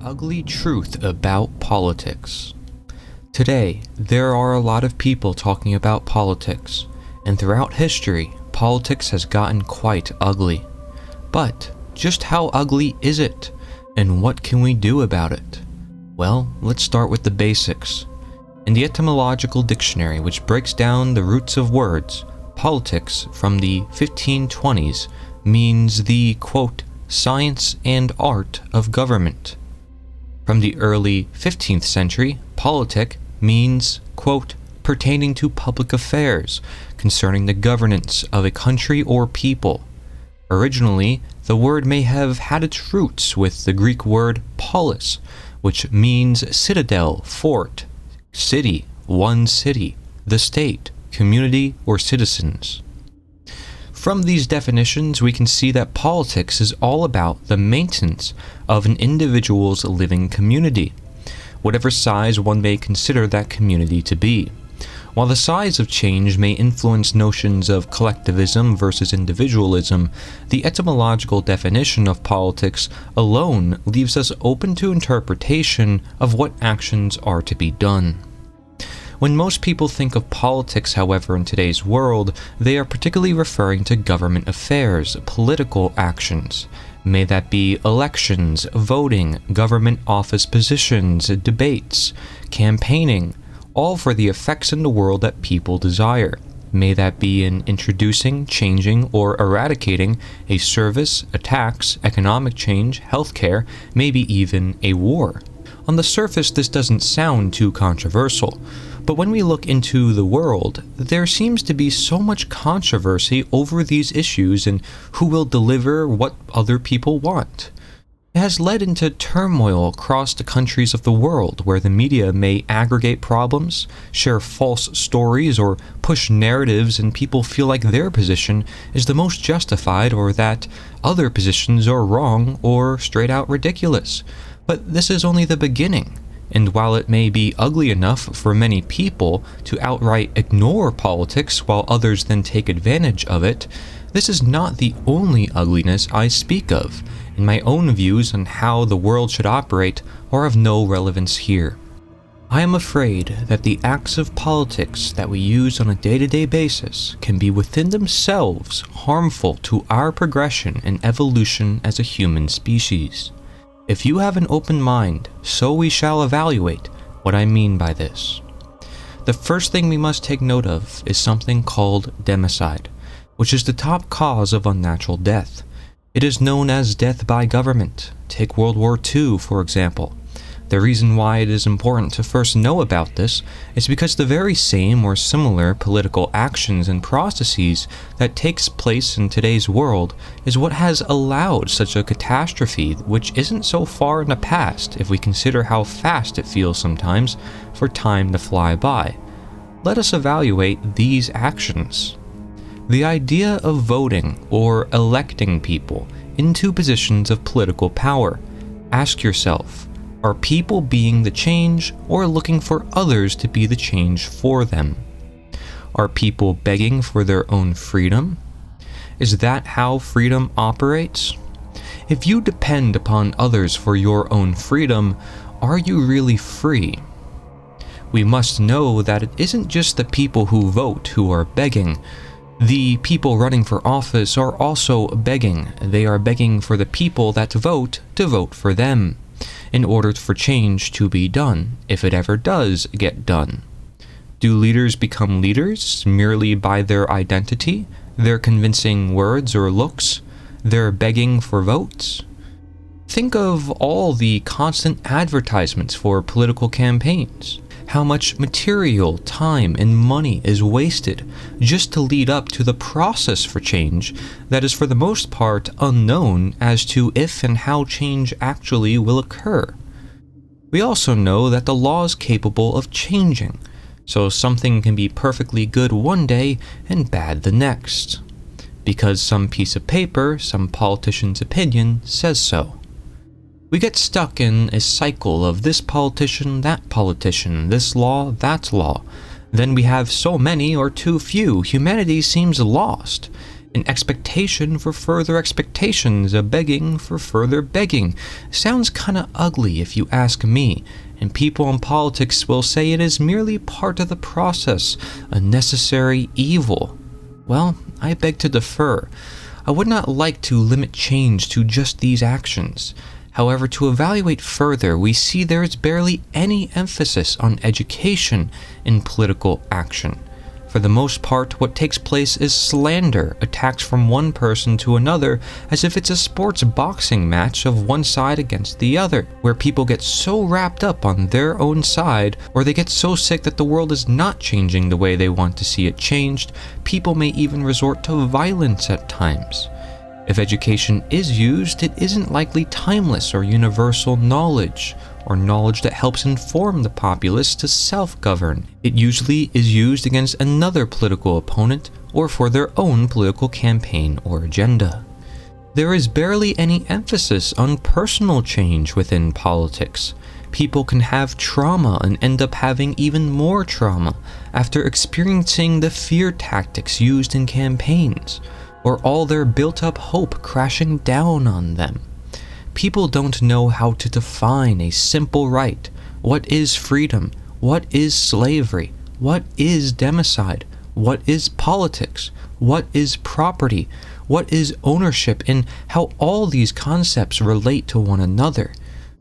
ugly truth about politics. Today, there are a lot of people talking about politics, and throughout history, politics has gotten quite ugly. But just how ugly is it, and what can we do about it? Well, let's start with the basics. In the etymological dictionary, which breaks down the roots of words, politics from the 1520s means the, quote, science and art of government. From the early 15th century, politic means, quote, pertaining to public affairs concerning the governance of a country or people. Originally, the word may have had its roots with the Greek word polis, which means citadel, fort, city, one city, the state, community, or citizens. From these definitions, we can see that politics is all about the maintenance of an individual's living community, whatever size one may consider that community to be. While the size of change may influence notions of collectivism versus individualism, the etymological definition of politics alone leaves us open to interpretation of what actions are to be done. When most people think of politics, however, in today's world, they are particularly referring to government affairs, political actions. May that be elections, voting, government office positions, debates, campaigning, all for the effects in the world that people desire. May that be in introducing, changing, or eradicating a service, a tax, economic change, healthcare, maybe even a war. On the surface, this doesn't sound too controversial, but when we look into the world, there seems to be so much controversy over these issues and who will deliver what other people want. It has led into turmoil across the countries of the world, where the media may aggregate problems, share false stories, or push narratives, and people feel like their position is the most justified, or that other positions are wrong or straight out ridiculous. But this is only the beginning, and while it may be ugly enough for many people to outright ignore politics while others then take advantage of it, this is not the only ugliness I speak of, and my own views on how the world should operate are of no relevance here. I am afraid that the acts of politics that we use on a day-to-day basis can be within themselves harmful to our progression and evolution as a human species. If you have an open mind, so we shall evaluate what I mean by this. The first thing we must take note of is something called democide, which is the top cause of unnatural death. It is known as death by government. Take World War II, for example. The reason why it is important to first know about this is because the very same or similar political actions and processes that takes place in today's world is what has allowed such a catastrophe, which isn't so far in the past if we consider how fast it feels sometimes for time to fly by. Let us evaluate these actions. The idea of voting or electing people into positions of political power. Ask yourself, are people being the change or looking for others to be the change for them? Are people begging for their own freedom? Is that how freedom operates? If you depend upon others for your own freedom, are you really free? We must know that it isn't just the people who vote who are begging. The people running for office are also begging. They are begging for the people that vote to vote for them, in order for change to be done, if it ever does get done. Do leaders become leaders merely by their identity, their convincing words or looks, their begging for votes? Think of all the constant advertisements for political campaigns. How much material, time, and money is wasted just to lead up to the process for change that is for the most part unknown as to if and how change actually will occur. We also know that the law is capable of changing, so something can be perfectly good one day and bad the next, because some piece of paper, some politician's opinion says so. We get stuck in a cycle of this politician, this law, that law. Then we have so many or too few. Humanity seems lost. An expectation for further expectations, a begging for further begging. Sounds kinda ugly if you ask me, and people in politics will say it is merely part of the process, a necessary evil. Well, I beg to differ. I would not like to limit change to just these actions. However, to evaluate further, we see there is barely any emphasis on education in political action. For the most part, what takes place is slander, attacks from one person to another, as if it's a sports boxing match of one side against the other, where people get so wrapped up on their own side, or they get so sick that the world is not changing the way they want to see it changed, people may even resort to violence at times. If education is used, it isn't likely timeless or universal knowledge, or knowledge that helps inform the populace to self-govern. It usually is used against another political opponent or for their own political campaign or agenda. There is barely any emphasis on personal change within politics. People can have trauma and end up having even more trauma after experiencing the fear tactics used in campaigns, or all their built-up hope crashing down on them. People don't know how to define a simple right. What is freedom? What is slavery? What is democide? What is politics? What is property? What is ownership? And how all these concepts relate to one another.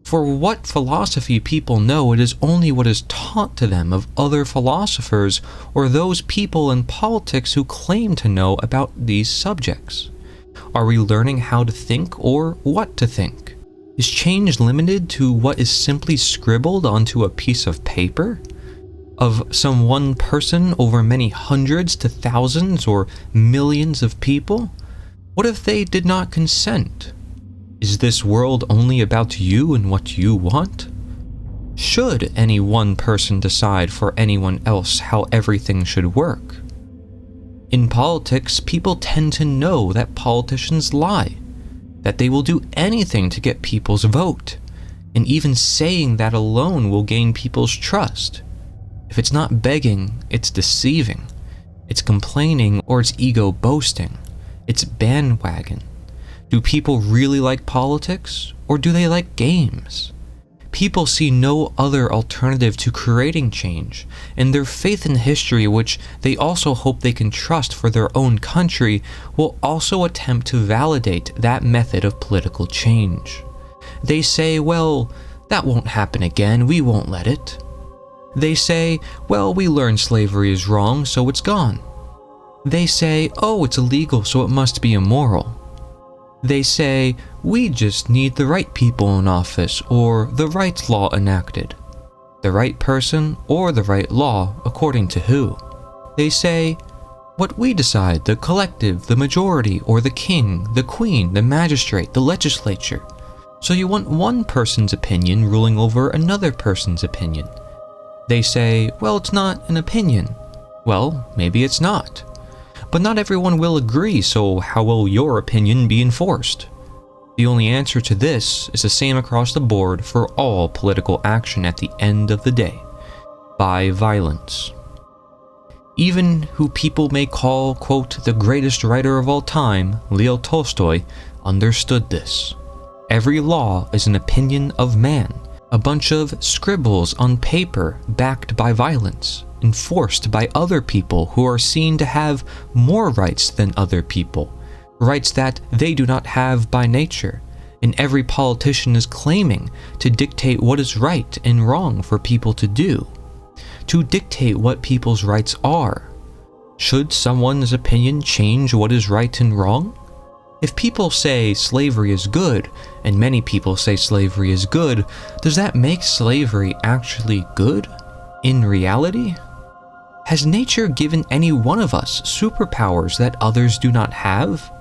For what philosophy people know, it is only what is taught to them of other philosophers or those people in politics who claim to know about these subjects. Are we learning how to think or what to think? Is change limited to what is simply scribbled onto a piece of paper? Of some one person over many hundreds to thousands or millions of people? What if they did not consent? Is this world only about you and what you want? Should any one person decide for anyone else how everything should work? In politics, people tend to know that politicians lie, that they will do anything to get people's vote, and even saying that alone will gain people's trust. If it's not begging, it's deceiving. It's complaining or it's ego boasting. It's bandwagon. Do people really like politics, or do they like games? People see no other alternative to creating change, and their faith in history, which they also hope they can trust for their own country, will also attempt to validate that method of political change. They say, well, that won't happen again, we won't let it. They say, well, we learned slavery is wrong, so it's gone. They say, oh, it's illegal, so it must be immoral. They say, we just need the right people in office or the right law enacted. The right person or the right law, according to who? They say, what we decide, the collective, the majority, or the king, the queen, the magistrate, the legislature. So you want one person's opinion ruling over another person's opinion. They say, well, it's not an opinion. Well, maybe it's not. But not everyone will agree, so how will your opinion be enforced? The only answer to this is the same across the board for all political action at the end of the day: by violence. Even who people may call, quote, the greatest writer of all time, Leo Tolstoy, understood this. Every law is an opinion of man, a bunch of scribbles on paper backed by violence, enforced by other people who are seen to have more rights than other people, rights that they do not have by nature, and every politician is claiming to dictate what is right and wrong for people to do, to dictate what people's rights are. Should someone's opinion change what is right and wrong? If people say slavery is good, and many people say slavery is good, does that make slavery actually good? In reality? Has nature given any one of us superpowers that others do not have?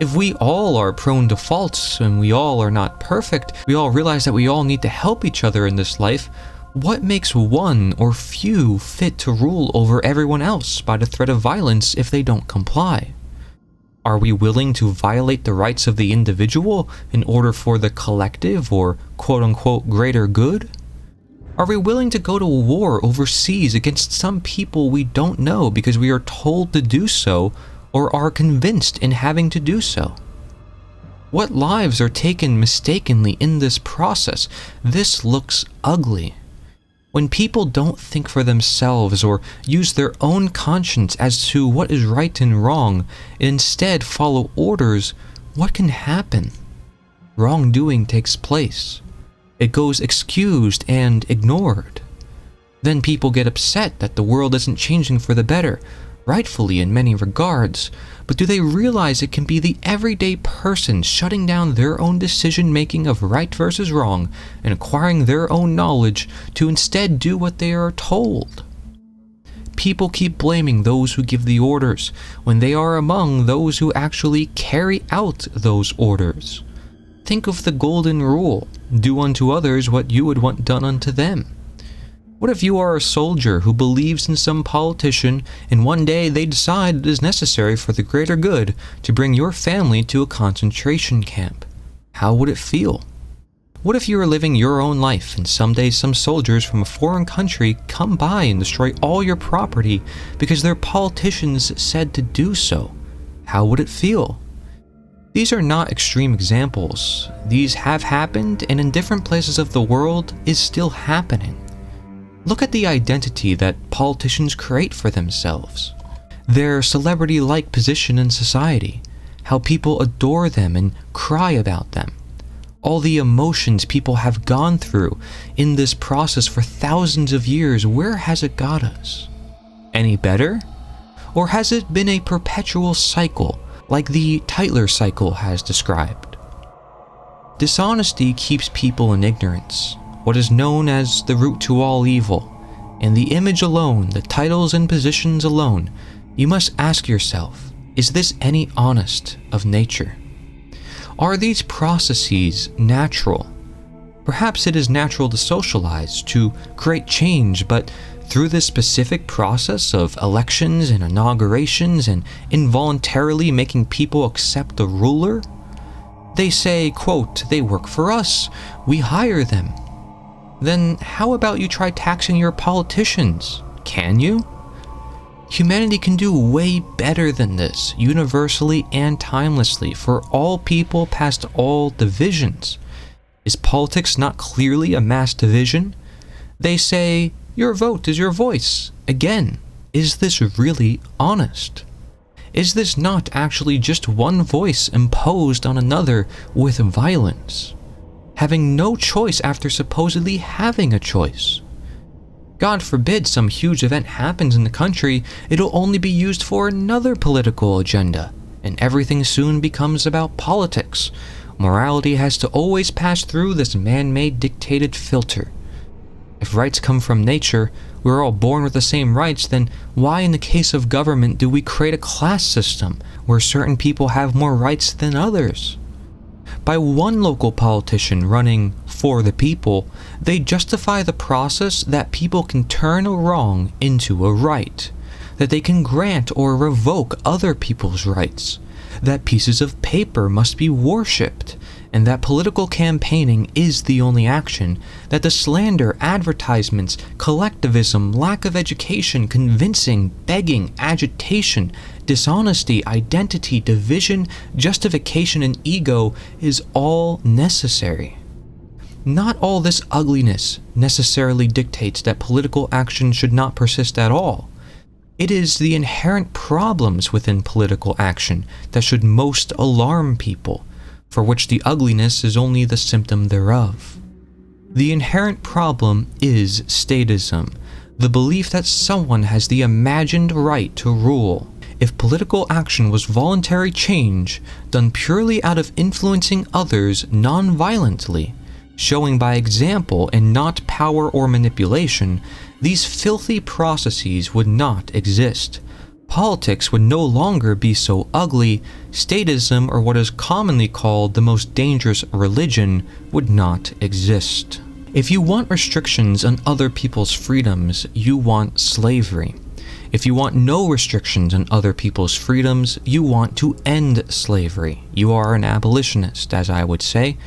If we all are prone to faults and we all are not perfect, we all realize that we all need to help each other in this life, what makes one or few fit to rule over everyone else by the threat of violence if they don't comply? Are we willing to violate the rights of the individual in order for the collective or quote-unquote greater good? Are we willing to go to war overseas against some people we don't know because we are told to do so, or are convinced in having to do so? What lives are taken mistakenly in this process? This looks ugly. When people don't think for themselves or use their own conscience as to what is right and wrong, and instead follow orders, what can happen? Wrongdoing takes place. It goes excused and ignored. Then people get upset that the world isn't changing for the better, rightfully in many regards, but do they realize it can be the everyday person shutting down their own decision-making of right versus wrong and acquiring their own knowledge to instead do what they are told? People keep blaming those who give the orders when they are among those who actually carry out those orders. Think of the golden rule: do unto others what you would want done unto them. What if you are a soldier who believes in some politician and one day they decide it is necessary for the greater good to bring your family to a concentration camp? How would it feel? What if you are living your own life and someday some soldiers from a foreign country come by and destroy all your property because their politicians said to do so? How would it feel? These are not extreme examples. These have happened and in different places of the world is still happening. Look at the identity that politicians create for themselves, their celebrity-like position in society, how people adore them and cry about them, all the emotions people have gone through in this process for thousands of years. Where has it got us? Any better? Or has it been a perpetual cycle like the Tytler cycle has described? Dishonesty keeps people in ignorance, what is known as the root to all evil, and the image alone, the titles and positions alone. You must ask yourself, is this any honest of nature? Are these processes natural? Perhaps it is natural to socialize, to create change, but through this specific process of elections and inaugurations and involuntarily making people accept the ruler? They say, quote, they work for us, we hire them. Then how about you try taxing your politicians? Can you? Humanity can do way better than this, universally and timelessly, for all people past all divisions. Is politics not clearly a mass division? They say, your vote is your voice. Again, is this really honest? Is this not actually just one voice imposed on another with violence? Having no choice after supposedly having a choice. God forbid some huge event happens in the country, it'll only be used for another political agenda, and everything soon becomes about politics. Morality has to always pass through this man-made dictated filter. If rights come from nature, we're all born with the same rights, then why in the case of government do we create a class system where certain people have more rights than others? By one local politician running for the people, they justify the process that people can turn a wrong into a right, that they can grant or revoke other people's rights, that pieces of paper must be worshipped, and that political campaigning is the only action, that the slander, advertisements, collectivism, lack of education, convincing, begging, agitation, dishonesty, identity, division, justification, and ego is all necessary. Not all this ugliness necessarily dictates that political action should not persist at all. It is the inherent problems within political action that should most alarm people, for which the ugliness is only the symptom thereof. The inherent problem is statism, the belief that someone has the imagined right to rule. If political action was voluntary change, done purely out of influencing others non-violently, showing by example and not power or manipulation, these filthy processes would not exist. Politics would no longer be so ugly. Statism, or what is commonly called the most dangerous religion, would not exist. If you want restrictions on other people's freedoms, you want slavery. If you want no restrictions on other people's freedoms, you want to end slavery. You are an abolitionist, as I would say.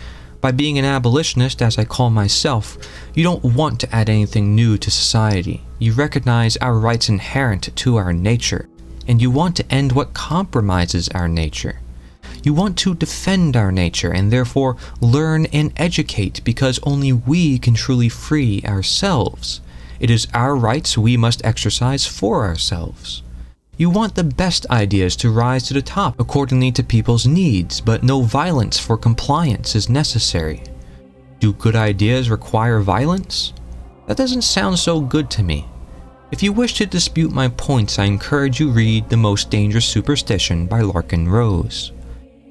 By being an abolitionist, as I call myself, you don't want to add anything new to society. You recognize our rights inherent to our nature. and you want to end what compromises our nature. You want to defend our nature and therefore learn and educate because only we can truly free ourselves. It is our rights we must exercise for ourselves. You want the best ideas to rise to the top accordingly to people's needs, but no violence for compliance is necessary. Do good ideas require violence? That doesn't sound so good to me. If you wish to dispute my points, I encourage you read The Most Dangerous Superstition by Larken Rose.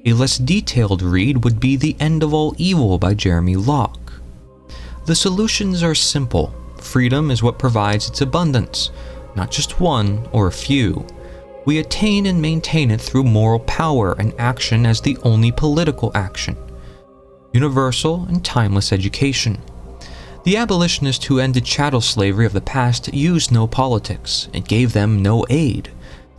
A less detailed read would be The End of All Evil by Jeremy Locke. The solutions are simple. Freedom is what provides its abundance, not just one or a few. We attain and maintain it through moral power and action as the only political action. Universal and timeless education. The abolitionists who ended chattel slavery of the past used no politics. It gave them no aid.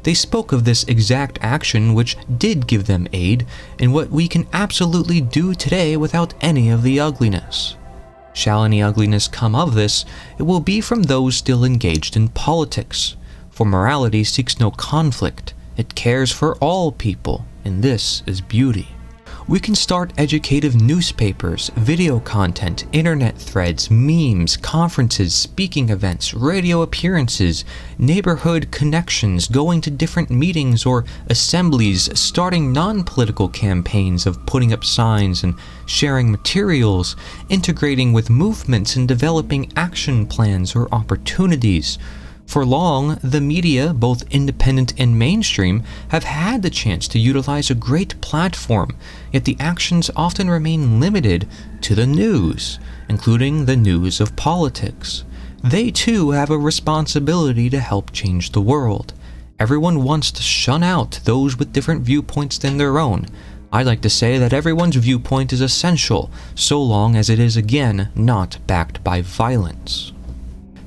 They spoke of this exact action which did give them aid, and what we can absolutely do today without any of the ugliness. Shall any ugliness come of this, it will be from those still engaged in politics. For morality seeks no conflict, it cares for all people, and this is beauty. We can start educative newspapers, video content, internet threads, memes, conferences, speaking events, radio appearances, neighborhood connections, going to different meetings or assemblies, starting non-political campaigns of putting up signs and sharing materials, integrating with movements and developing action plans or opportunities. For long, the media, both independent and mainstream, have had the chance to utilize a great platform, yet the actions often remain limited to the news, including the news of politics. They too have a responsibility to help change the world. Everyone wants to shun out those with different viewpoints than their own. I like to say that everyone's viewpoint is essential, so long as it is again not backed by violence.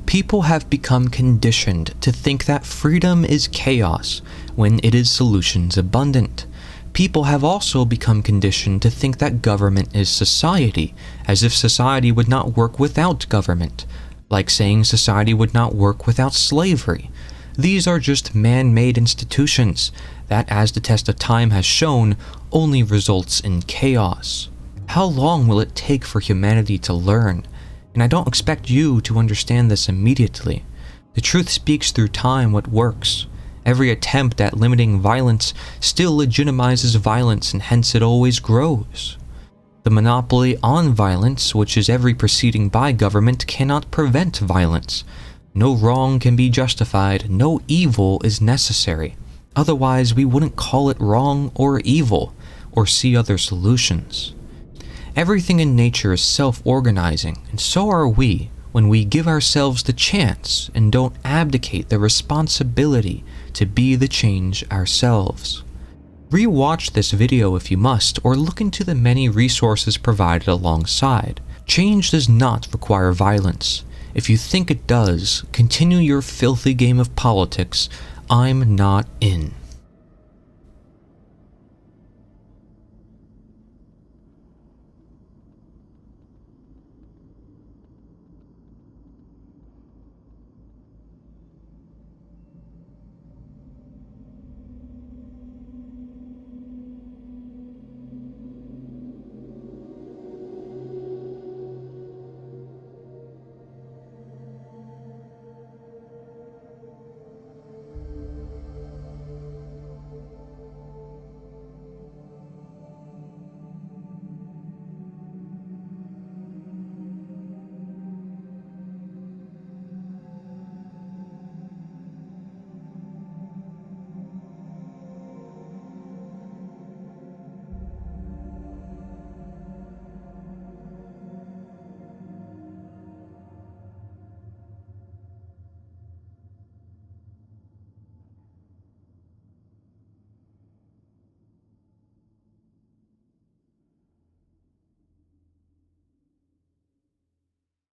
People have become conditioned to think that freedom is chaos when it is solutions abundant. People have also become conditioned to think that government is society, as if society would not work without government, like saying society would not work without slavery. These are just man-made institutions that, as the test of time has shown, only results in chaos. How long will it take for humanity to learn? And I don't expect you to understand this immediately. The truth speaks through time what works. Every attempt at limiting violence still legitimizes violence, and hence it always grows. The monopoly on violence, which is every proceeding by government, cannot prevent violence. No wrong can be justified, no evil is necessary. Otherwise, we wouldn't call it wrong or evil, or see other solutions. Everything in nature is self-organizing, and so are we when we give ourselves the chance and don't abdicate the responsibility to be the change ourselves. Re-watch this video if you must, or look into the many resources provided alongside. Change does not require violence. If you think it does, continue your filthy game of politics. I'm not in.